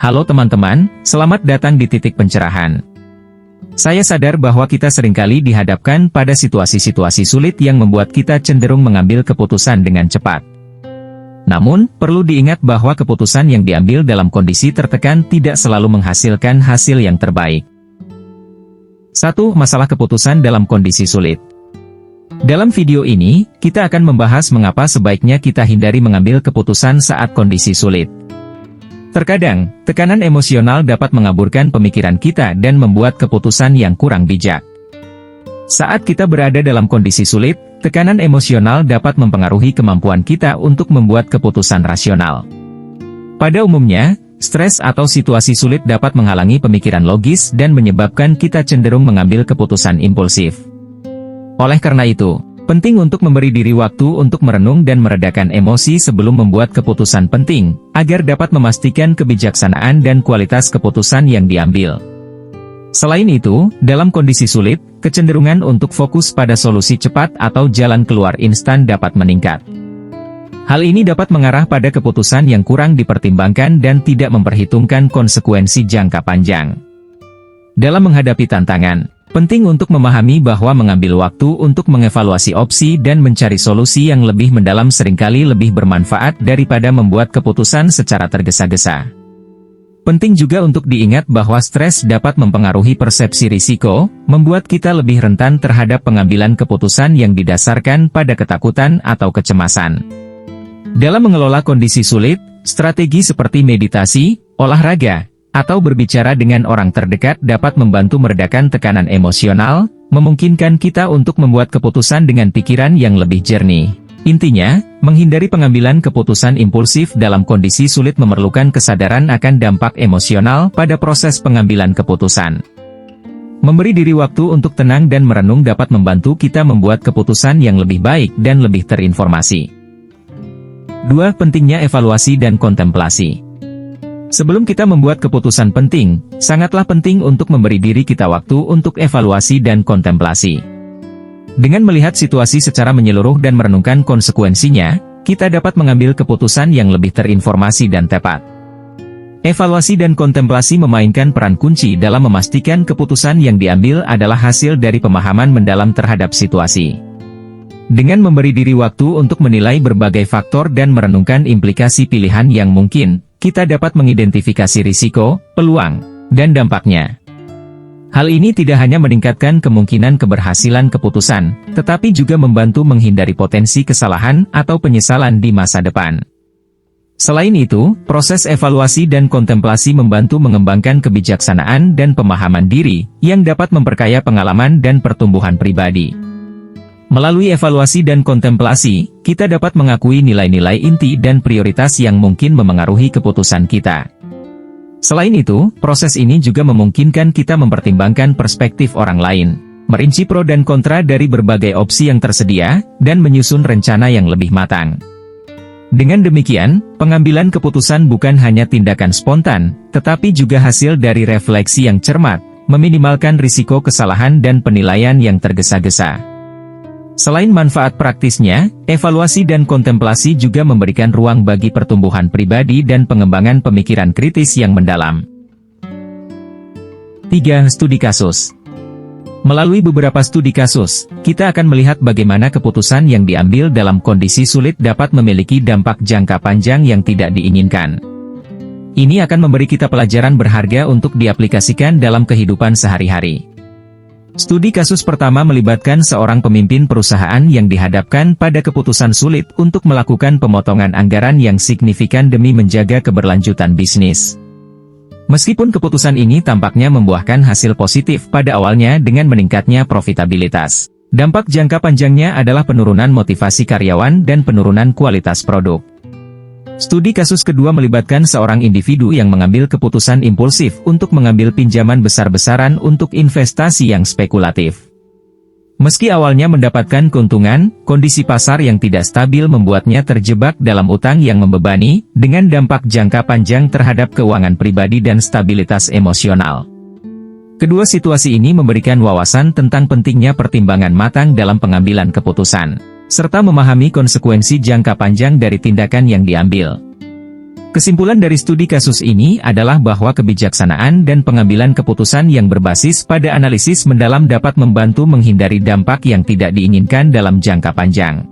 Halo teman-teman, selamat datang di Titik Pencerahan. Saya sadar bahwa kita seringkali dihadapkan pada situasi-situasi sulit yang membuat kita cenderung mengambil keputusan dengan cepat. Namun, perlu diingat bahwa keputusan yang diambil dalam kondisi tertekan tidak selalu menghasilkan hasil yang terbaik. 1. Masalah keputusan dalam kondisi sulit. Dalam video ini, kita akan membahas mengapa sebaiknya kita hindari mengambil keputusan saat kondisi sulit. Terkadang, tekanan emosional dapat mengaburkan pemikiran kita dan membuat keputusan yang kurang bijak. Saat kita berada dalam kondisi sulit, tekanan emosional dapat mempengaruhi kemampuan kita untuk membuat keputusan rasional. Pada umumnya, stres atau situasi sulit dapat menghalangi pemikiran logis dan menyebabkan kita cenderung mengambil keputusan impulsif. Oleh karena itu, penting untuk memberi diri waktu untuk merenung dan meredakan emosi sebelum membuat keputusan penting, agar dapat memastikan kebijaksanaan dan kualitas keputusan yang diambil. Selain itu, dalam kondisi sulit, kecenderungan untuk fokus pada solusi cepat atau jalan keluar instan dapat meningkat. Hal ini dapat mengarah pada keputusan yang kurang dipertimbangkan dan tidak memperhitungkan konsekuensi jangka panjang. Dalam menghadapi tantangan, penting untuk memahami bahwa mengambil waktu untuk mengevaluasi opsi dan mencari solusi yang lebih mendalam seringkali lebih bermanfaat daripada membuat keputusan secara tergesa-gesa. Penting juga untuk diingat bahwa stres dapat mempengaruhi persepsi risiko, membuat kita lebih rentan terhadap pengambilan keputusan yang didasarkan pada ketakutan atau kecemasan. Dalam mengelola kondisi sulit, strategi seperti meditasi, olahraga, atau berbicara dengan orang terdekat dapat membantu meredakan tekanan emosional, memungkinkan kita untuk membuat keputusan dengan pikiran yang lebih jernih. Intinya, menghindari pengambilan keputusan impulsif dalam kondisi sulit memerlukan kesadaran akan dampak emosional pada proses pengambilan keputusan. Memberi diri waktu untuk tenang dan merenung dapat membantu kita membuat keputusan yang lebih baik dan lebih terinformasi. 2. Pentingnya evaluasi dan kontemplasi. Sebelum kita membuat keputusan penting, sangatlah penting untuk memberi diri kita waktu untuk evaluasi dan kontemplasi. Dengan melihat situasi secara menyeluruh dan merenungkan konsekuensinya, kita dapat mengambil keputusan yang lebih terinformasi dan tepat. Evaluasi dan kontemplasi memainkan peran kunci dalam memastikan keputusan yang diambil adalah hasil dari pemahaman mendalam terhadap situasi. Dengan memberi diri waktu untuk menilai berbagai faktor dan merenungkan implikasi pilihan yang mungkin, kita dapat mengidentifikasi risiko, peluang, dan dampaknya. Hal ini tidak hanya meningkatkan kemungkinan keberhasilan keputusan, tetapi juga membantu menghindari potensi kesalahan atau penyesalan di masa depan. Selain itu, proses evaluasi dan kontemplasi membantu mengembangkan kebijaksanaan dan pemahaman diri, yang dapat memperkaya pengalaman dan pertumbuhan pribadi. Melalui evaluasi dan kontemplasi, kita dapat mengakui nilai-nilai inti dan prioritas yang mungkin memengaruhi keputusan kita. Selain itu, proses ini juga memungkinkan kita mempertimbangkan perspektif orang lain, merinci pro dan kontra dari berbagai opsi yang tersedia, dan menyusun rencana yang lebih matang. Dengan demikian, pengambilan keputusan bukan hanya tindakan spontan, tetapi juga hasil dari refleksi yang cermat, meminimalkan risiko kesalahan dan penilaian yang tergesa-gesa. Selain manfaat praktisnya, evaluasi dan kontemplasi juga memberikan ruang bagi pertumbuhan pribadi dan pengembangan pemikiran kritis yang mendalam. 3. Studi kasus. Melalui beberapa studi kasus, kita akan melihat bagaimana keputusan yang diambil dalam kondisi sulit dapat memiliki dampak jangka panjang yang tidak diinginkan. Ini akan memberi kita pelajaran berharga untuk diaplikasikan dalam kehidupan sehari-hari. Studi kasus pertama melibatkan seorang pemimpin perusahaan yang dihadapkan pada keputusan sulit untuk melakukan pemotongan anggaran yang signifikan demi menjaga keberlanjutan bisnis. Meskipun keputusan ini tampaknya membuahkan hasil positif pada awalnya dengan meningkatnya profitabilitas, dampak jangka panjangnya adalah penurunan motivasi karyawan dan penurunan kualitas produk. Studi kasus kedua melibatkan seorang individu yang mengambil keputusan impulsif untuk mengambil pinjaman besar-besaran untuk investasi yang spekulatif. Meski awalnya mendapatkan keuntungan, kondisi pasar yang tidak stabil membuatnya terjebak dalam utang yang membebani, dengan dampak jangka panjang terhadap keuangan pribadi dan stabilitas emosional. Kedua situasi ini memberikan wawasan tentang pentingnya pertimbangan matang dalam pengambilan keputusan, serta memahami konsekuensi jangka panjang dari tindakan yang diambil. Kesimpulan dari studi kasus ini adalah bahwa kebijaksanaan dan pengambilan keputusan yang berbasis pada analisis mendalam dapat membantu menghindari dampak yang tidak diinginkan dalam jangka panjang.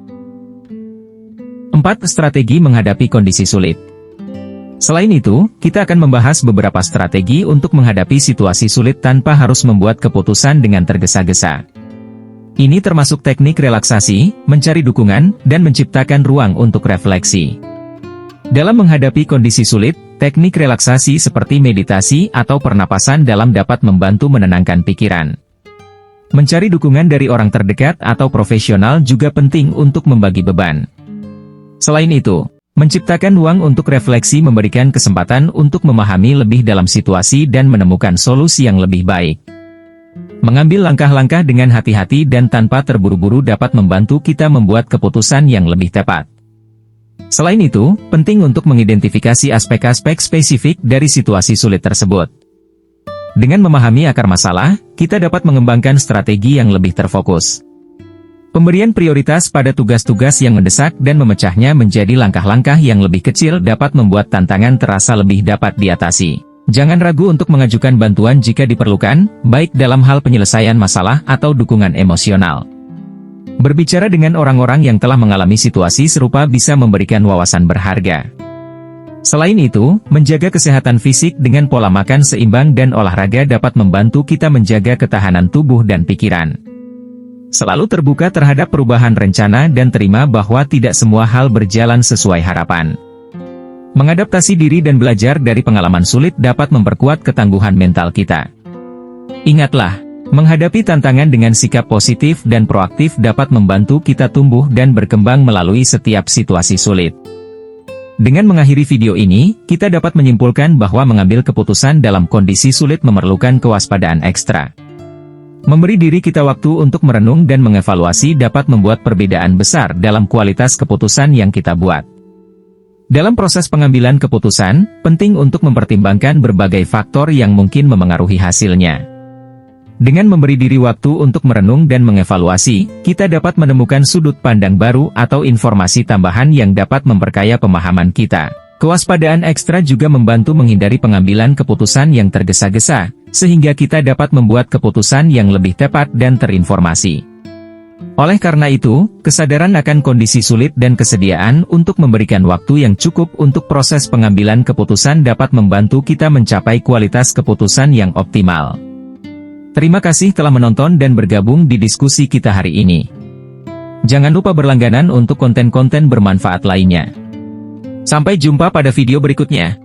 4. Strategi menghadapi kondisi sulit. Selain itu, kita akan membahas beberapa strategi untuk menghadapi situasi sulit tanpa harus membuat keputusan dengan tergesa-gesa. Ini termasuk teknik relaksasi, mencari dukungan, dan menciptakan ruang untuk refleksi. Dalam menghadapi kondisi sulit, teknik relaksasi seperti meditasi atau pernapasan dalam dapat membantu menenangkan pikiran. Mencari dukungan dari orang terdekat atau profesional juga penting untuk membagi beban. Selain itu, menciptakan ruang untuk refleksi memberikan kesempatan untuk memahami lebih dalam situasi dan menemukan solusi yang lebih baik. Mengambil langkah-langkah dengan hati-hati dan tanpa terburu-buru dapat membantu kita membuat keputusan yang lebih tepat. Selain itu, penting untuk mengidentifikasi aspek-aspek spesifik dari situasi sulit tersebut. Dengan memahami akar masalah, kita dapat mengembangkan strategi yang lebih terfokus. Pemberian prioritas pada tugas-tugas yang mendesak dan memecahnya menjadi langkah-langkah yang lebih kecil dapat membuat tantangan terasa lebih dapat diatasi. Jangan ragu untuk mengajukan bantuan jika diperlukan, baik dalam hal penyelesaian masalah atau dukungan emosional. Berbicara dengan orang-orang yang telah mengalami situasi serupa bisa memberikan wawasan berharga. Selain itu, menjaga kesehatan fisik dengan pola makan seimbang dan olahraga dapat membantu kita menjaga ketahanan tubuh dan pikiran. Selalu terbuka terhadap perubahan rencana dan terima bahwa tidak semua hal berjalan sesuai harapan. Mengadaptasi diri dan belajar dari pengalaman sulit dapat memperkuat ketangguhan mental kita. Ingatlah, menghadapi tantangan dengan sikap positif dan proaktif dapat membantu kita tumbuh dan berkembang melalui setiap situasi sulit. Dengan mengakhiri video ini, kita dapat menyimpulkan bahwa mengambil keputusan dalam kondisi sulit memerlukan kewaspadaan ekstra. Memberi diri kita waktu untuk merenung dan mengevaluasi dapat membuat perbedaan besar dalam kualitas keputusan yang kita buat. Dalam proses pengambilan keputusan, penting untuk mempertimbangkan berbagai faktor yang mungkin memengaruhi hasilnya. Dengan memberi diri waktu untuk merenung dan mengevaluasi, kita dapat menemukan sudut pandang baru atau informasi tambahan yang dapat memperkaya pemahaman kita. Kewaspadaan ekstra juga membantu menghindari pengambilan keputusan yang tergesa-gesa, sehingga kita dapat membuat keputusan yang lebih tepat dan terinformasi. Oleh karena itu, kesadaran akan kondisi sulit dan kesediaan untuk memberikan waktu yang cukup untuk proses pengambilan keputusan dapat membantu kita mencapai kualitas keputusan yang optimal. Terima kasih telah menonton dan bergabung di diskusi kita hari ini. Jangan lupa berlangganan untuk konten-konten bermanfaat lainnya. Sampai jumpa pada video berikutnya.